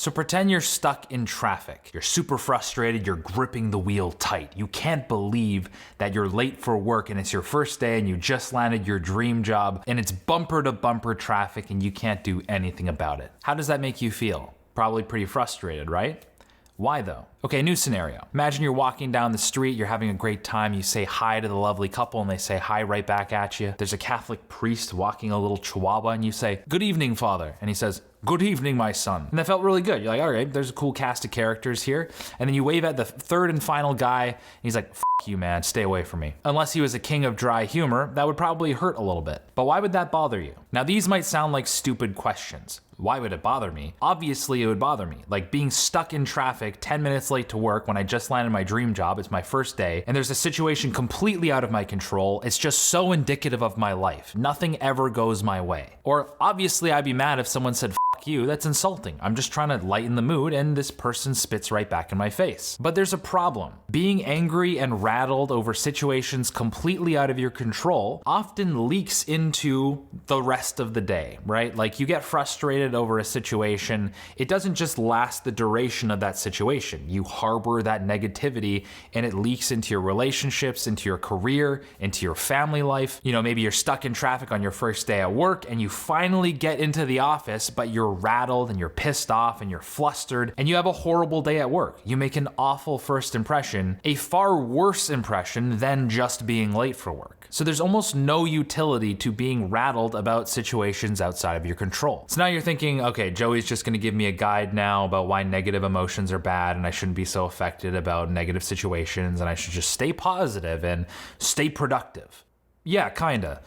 So pretend you're stuck in traffic. You're super frustrated, you're gripping the wheel tight. You can't believe that you're late for work and it's your first day and you just landed your dream job and it's bumper to bumper traffic and you can't do anything about it. How does that make you feel? Probably pretty frustrated, right? Why though? Okay, new scenario. Imagine you're walking down the street, you're having a great time, you say hi to the lovely couple and they say hi right back at you. There's a Catholic priest walking a little chihuahua and you say, "Good evening, Father." And he says, "Good evening, my son." And that felt really good. You're like, all right, there's a cool cast of characters here. And then you wave at the third and final guy and he's like, "F you, man, stay away from me." Unless he was a king of dry humor, that would probably hurt a little bit. But why would that bother you? Now these might sound like stupid questions. Why would it bother me? Obviously it would bother me. Like being stuck in traffic 10 minutes late to work when I just landed my dream job, it's my first day, and there's a situation completely out of my control. It's just so indicative of my life. Nothing ever goes my way. Or obviously I'd be mad if someone said, "F you," that's insulting. I'm just trying to lighten the mood and this person spits right back in my face. But there's a problem. Being angry and rattled over situations completely out of your control often leaks into the rest of the day, right? Like you get frustrated over a situation, it doesn't just last the duration of that situation. You harbor that negativity and it leaks into your relationships, into your career, into your family life. You know, maybe you're stuck in traffic on your first day at work and you finally get into the office, but you're rattled and you're pissed off and you're flustered and you have a horrible day at work. You make an awful first impression, a far worse impression than just being late for work. So there's almost no utility to being rattled about situations outside of your control. So now you're thinking, okay, Joey's just gonna give me a guide now about why negative emotions are bad and I shouldn't be so affected about negative situations and I should just stay positive and stay productive. Yeah, kinda.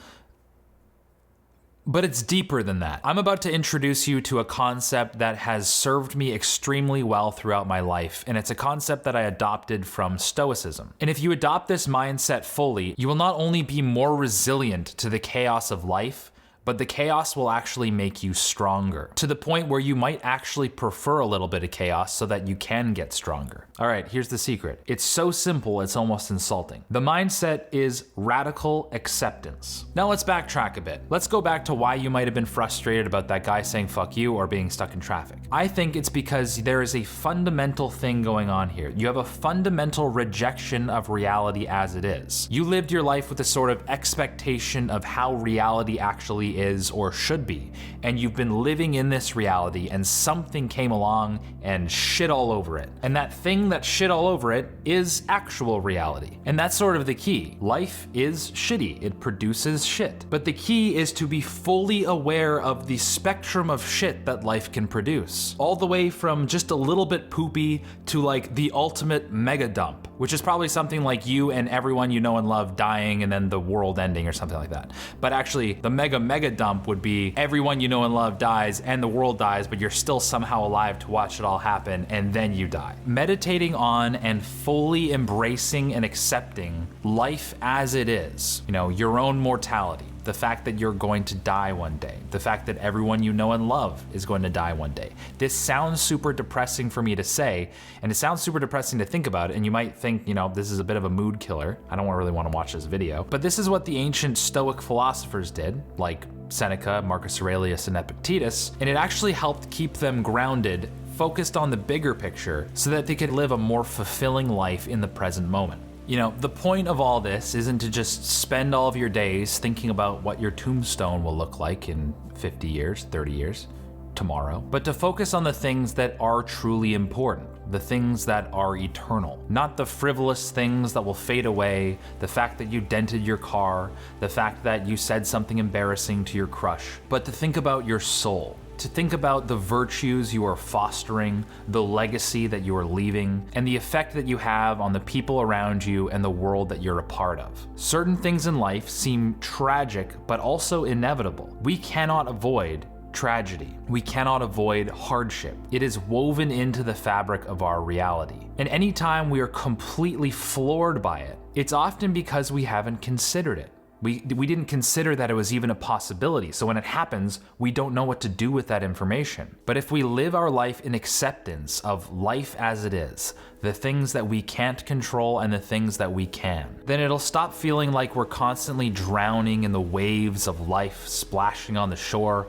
But it's deeper than that. I'm about to introduce you to a concept that has served me extremely well throughout my life, and it's a concept that I adopted from Stoicism. And if you adopt this mindset fully, you will not only be more resilient to the chaos of life, but the chaos will actually make you stronger, to the point where you might actually prefer a little bit of chaos so that you can get stronger. All right, here's the secret. It's so simple, it's almost insulting. The mindset is radical acceptance. Now let's backtrack a bit. Let's go back to why you might have been frustrated about that guy saying "fuck you" or being stuck in traffic. I think it's because there is a fundamental thing going on here. You have a fundamental rejection of reality as it is. You lived your life with a sort of expectation of how reality actually is or should be, and you've been living in this reality and something came along and shit all over it. And that thing that shit all over it is actual reality. And that's sort of the key. Life is shitty. It produces shit. But the key is to be fully aware of the spectrum of shit that life can produce. All the way from just a little bit poopy to like the ultimate mega dump, which is probably something like you and everyone you know and love dying and then the world ending or something like that. But actually the mega dump would be everyone you know and love dies and the world dies, but you're still somehow alive to watch it all happen and then you die. Meditating on and fully embracing and accepting life as it is, you know, your own mortality, the fact that you're going to die one day, the fact that everyone you know and love is going to die one day. This sounds super depressing for me to say, and it sounds super depressing to think about, and you might think, you know, this is a bit of a mood killer. I don't really want to watch this video, but this is what the ancient Stoic philosophers did, like Seneca, Marcus Aurelius, and Epictetus, and it actually helped keep them grounded, focused on the bigger picture, so that they could live a more fulfilling life in the present moment. You know, the point of all this isn't to just spend all of your days thinking about what your tombstone will look like in 50 years, 30 years, tomorrow, but to focus on the things that are truly important, the things that are eternal, not the frivolous things that will fade away, the fact that you dented your car, the fact that you said something embarrassing to your crush, but to think about your soul. To think about the virtues you are fostering, the legacy that you are leaving, and the effect that you have on the people around you and the world that you're a part of. Certain things in life seem tragic, but also inevitable. We cannot avoid tragedy. We cannot avoid hardship. It is woven into the fabric of our reality. And anytime we are completely floored by it, it's often because we haven't considered it. We didn't consider that it was even a possibility, so when it happens, we don't know what to do with that information. But if we live our life in acceptance of life as it is, the things that we can't control and the things that we can, then it'll stop feeling like we're constantly drowning in the waves of life splashing on the shore,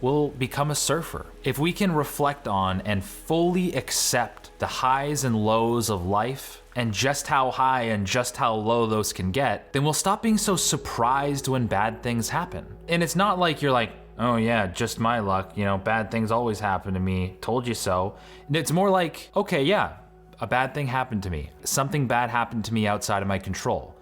we'll become a surfer. If we can reflect on and fully accept the highs and lows of life and just how high and just how low those can get, then we'll stop being so surprised when bad things happen. And it's not like you're like, oh yeah, just my luck, bad things always happen to me, told you so. It's more like, okay, yeah, a bad thing happened to me. Something bad happened to me outside of my control.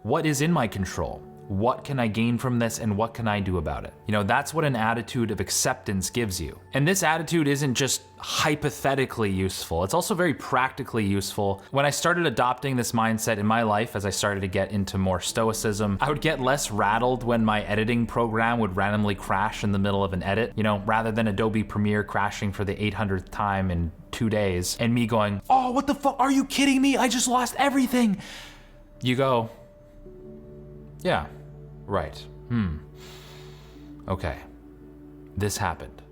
What is in my control? What can I gain from this and what can I do about it? That's what an attitude of acceptance gives you. And this attitude isn't just hypothetically useful, it's also very practically useful. When I started adopting this mindset in my life, as I started to get into more stoicism, I would get less rattled when my editing program would randomly crash in the middle of an edit, rather than Adobe Premiere crashing for the 800th time in 2 days and me going, oh, what the fuck, are you kidding me? I just lost everything. You go, yeah, right. Okay, this happened.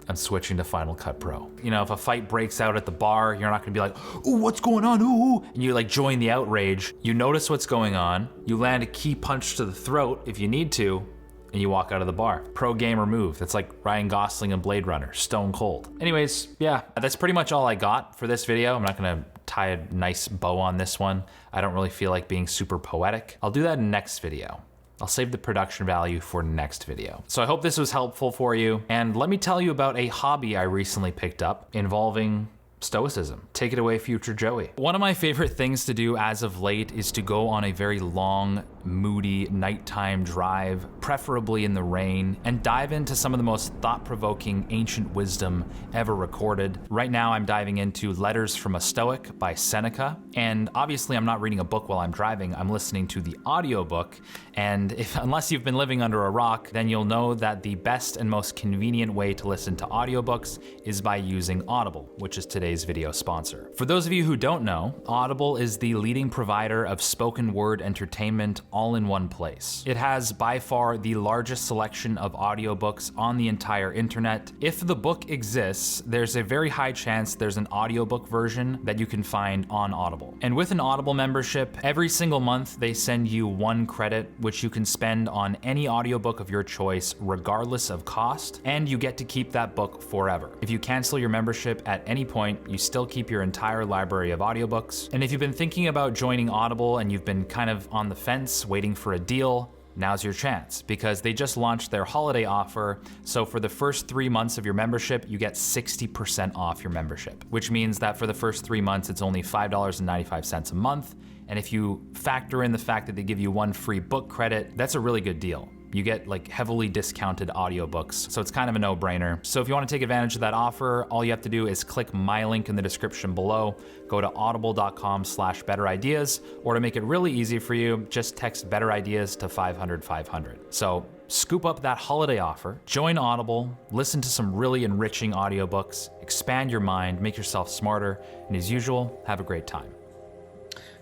I'm switching to Final Cut Pro. If a fight breaks out at the bar, you're not gonna be like, ooh, what's going on, ooh, and you join the outrage. You notice what's going on, you land a key punch to the throat if you need to, and you walk out of the bar. Pro gamer move. That's like Ryan Gosling and Blade Runner, stone cold. Anyways, yeah, that's pretty much all I got for this video. I'm not gonna tie a nice bow on this one. I don't really feel like being super poetic. I'll do that in next video. I'll save the production value for next video. So I hope this was helpful for you. And let me tell you about a hobby I recently picked up involving stoicism. Take it away, future Joey. One of my favorite things to do as of late is to go on a very long, moody nighttime drive, preferably in the rain, and dive into some of the most thought-provoking ancient wisdom ever recorded. Right now I'm diving into Letters from a Stoic by Seneca, and obviously I'm not reading a book while I'm driving, I'm listening to the audiobook, and unless you've been living under a rock, then you'll know that the best and most convenient way to listen to audiobooks is by using Audible, which is today's video sponsor. For those of you who don't know, Audible is the leading provider of spoken word entertainment all in one place. It has by far the largest selection of audiobooks on the entire internet. If the book exists, there's a very high chance there's an audiobook version that you can find on Audible. And with an Audible membership, every single month they send you 1 credit, which you can spend on any audiobook of your choice, regardless of cost, and you get to keep that book forever. If you cancel your membership at any point, you still keep your entire library of audiobooks. And if you've been thinking about joining Audible and you've been kind of on the fence, waiting for a deal, now's your chance, because they just launched their holiday offer. So for the first 3 months of your membership, you get 60% off your membership, which means that for the first 3 months, it's only $5.95 a month. And if you factor in the fact that they give you 1 free book credit, that's a really good deal. You get heavily discounted audiobooks, so it's kind of a no-brainer. So if you want to take advantage of that offer, all you have to do is click my link in the description below, go to audible.com/betterideas, or to make it really easy for you, just text Better Ideas to 500-500. So scoop up that holiday offer, join Audible, listen to some really enriching audiobooks, expand your mind, make yourself smarter, and as usual, have a great time.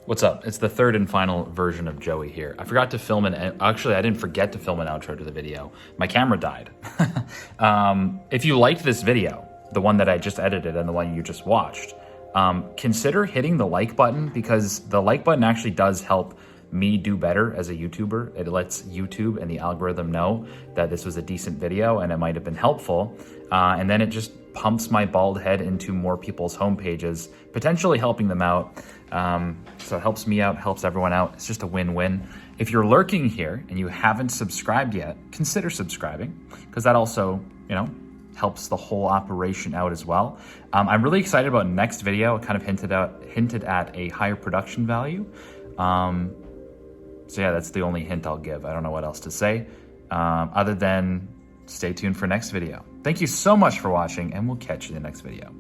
What's up? It's the third and final version of Joey here. I forgot to film actually I didn't forget to film an outro to the video. My camera died. If you liked this video, the one that I just edited and the one you just watched, consider hitting the like button, because the like button actually does help me do better as a YouTuber. It lets YouTube and the algorithm know that this was a decent video and it might have been helpful. And then it just pumps my bald head into more people's homepages, potentially helping them out. So it helps me out, helps everyone out. It's just a win-win. If you're lurking here and you haven't subscribed yet, consider subscribing, because that also, helps the whole operation out as well. I'm really excited about next video. I kind of hinted at a higher production value. So yeah, that's the only hint I'll give. I don't know what else to say, other than stay tuned for next video. Thank you so much for watching, and we'll catch you in the next video.